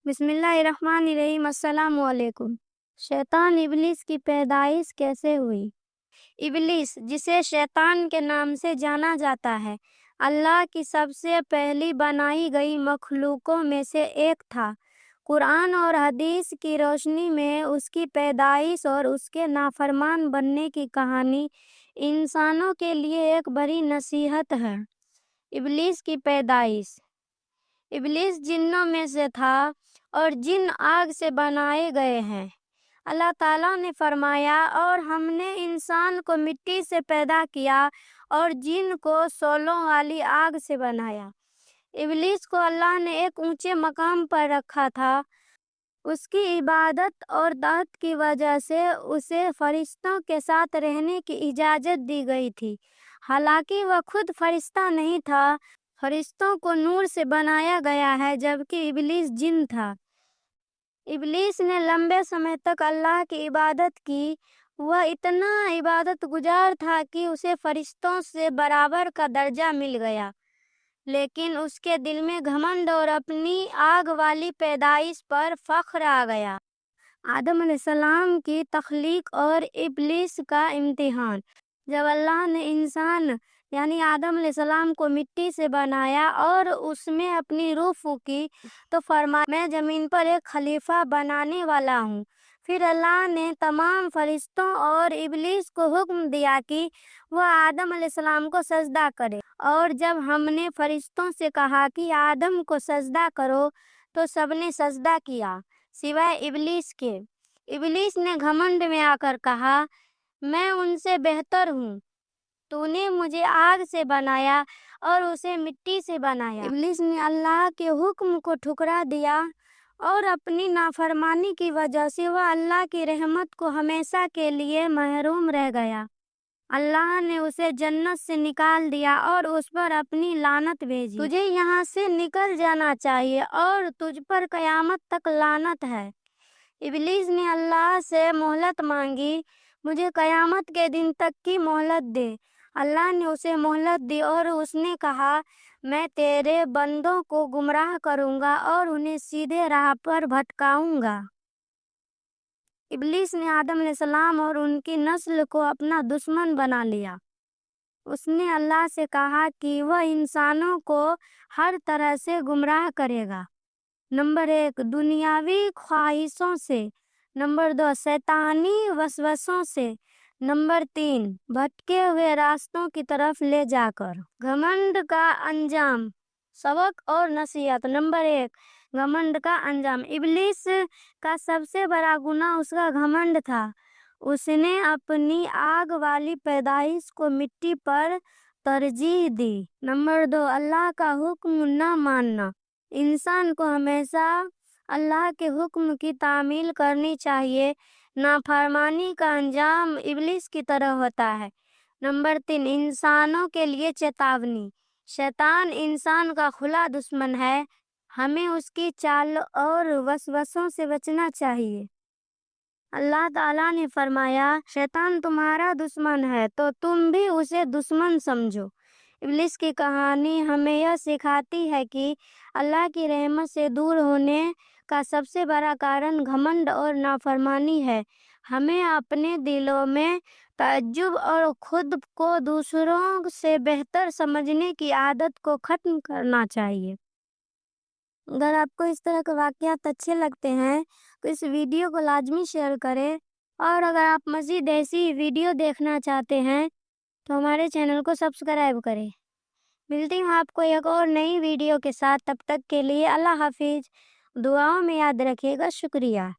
बिस्मिल्लाहिर्रहमानिर्रहीम। अस्सलाम वालेकुम। शैतान इब्लीस की पैदाइश कैसे हुई? इब्लीस, जिसे शैतान के नाम से जाना जाता है, अल्लाह की सबसे पहली बनाई गई मखलूकों में से एक था। कुरान और हदीस की रोशनी में उसकी पैदाइश और उसके नाफरमान बनने की कहानी इंसानों के लिए एक बड़ी नसीहत है। इब्लीस की पैदाइश। इब्लीस जिन्नों में से था और जिन आग से बनाए गए हैं। अल्लाह ताला ने फरमाया, और हमने इंसान को मिट्टी से पैदा किया और जिन को शोलों वाली आग से बनाया। इब्लीस को अल्लाह ने एक ऊंचे मकाम पर रखा था। उसकी इबादत और दात की वजह से उसे फरिश्तों के साथ रहने की इजाज़त दी गई थी। हालांकि वह खुद फरिश्ता नहीं था। फरिश्तों को नूर से बनाया गया है, जबकि इब्लीस जिन था। इब्लीस ने लंबे समय तक अल्लाह की इबादत की। वह इतना इबादत गुजार था कि उसे फरिश्तों से बराबर का दर्जा मिल गया, लेकिन उसके दिल में घमंड और अपनी आग वाली पैदाइश पर फख्र आ गया। आदम अलैहिस्सलाम की तख्लीक और इब्लीस का इम्तिहान। जब अल्लाह ने इंसान यानी आदम अलैहिस्सलाम को मिट्टी से बनाया और उसमें अपनी रूह फूकी, तो फरमाया, मैं ज़मीन पर एक खलीफा बनाने वाला हूँ। फिर अल्लाह ने तमाम फरिश्तों और इब्लीस को हुक्म दिया कि वह आदम अलैहिस्सलाम को सजदा करे। और जब हमने फरिश्तों से कहा कि आदम को सजदा करो, तो सबने सजदा किया सिवाय इब्लीस के। इब्लीस ने घमंड में आकर कहा, मैं उनसे बेहतर हूँ। तूने मुझे आग से बनाया और उसे मिट्टी से बनाया। इब्लीस ने अल्लाह के हुक्म को ठुकरा दिया और अपनी नाफरमानी की वजह से वह अल्लाह की रहमत को हमेशा के लिए महरूम रह गया। अल्लाह ने उसे जन्नत से निकाल दिया और उस पर अपनी लानत भेजी। तुझे यहाँ से निकल जाना चाहिए और तुझ पर कयामत तक लानत है। इब्लीस ने अल्लाह से मोहलत मांगी, मुझे कयामत के दिन तक की मोहलत दे। अल्लाह ने उसे मोहलत दी और उसने कहा, मैं तेरे बंदों को गुमराह करूंगा और उन्हें सीधे राह पर भटकाऊंगा। इब्लीस ने आदम अलैहिस्सलाम और उनकी नस्ल को अपना दुश्मन बना लिया। उसने अल्लाह से कहा कि वह इंसानों को हर तरह से गुमराह करेगा। नंबर 1, दुनियावी ख्वाहिशों से। नंबर 2, शैतानी वसवसों से। नंबर 3, भटके हुए रास्तों की तरफ ले जाकर। घमंड का अंजाम, सबक और नसीहत। नंबर 1, घमंड का अंजाम। इब्लीस का सबसे बड़ा गुनाह उसका घमंड था। उसने अपनी आग वाली पैदाइश को मिट्टी पर तरजीह दी। नंबर 2, अल्लाह का हुक्म न मानना। इंसान को हमेशा अल्लाह के हुक्म की तामील करनी चाहिए। नाफरमानी का अंजाम इब्लीस की तरह होता है। नंबर 3, इंसानों के लिए चेतावनी। शैतान इंसान का खुला दुश्मन है। हमें उसकी चाल और वसवसों से बचना चाहिए। अल्लाह ताला ने फरमाया, शैतान तुम्हारा दुश्मन है तो तुम भी उसे दुश्मन समझो। इब्लीस की कहानी हमें यह सिखाती है कि अल्लाह की रहमत से दूर होने का सबसे बड़ा कारण घमंड और नाफरमानी है। हमें अपने दिलों में तअज्जुब और खुद को दूसरों से बेहतर समझने की आदत को ख़त्म करना चाहिए। अगर आपको इस तरह के वाक़यात अच्छे लगते हैं तो इस वीडियो को लाजमी शेयर करें, और अगर आप मज़ीद ऐसी वीडियो देखना चाहते हैं तो हमारे चैनल को सब्सक्राइब करें। मिलती हूँ आपको एक और नई वीडियो के साथ। तब तक के लिए अल्लाह हाफिज़। दुआओं में याद रखिएगा। शुक्रिया।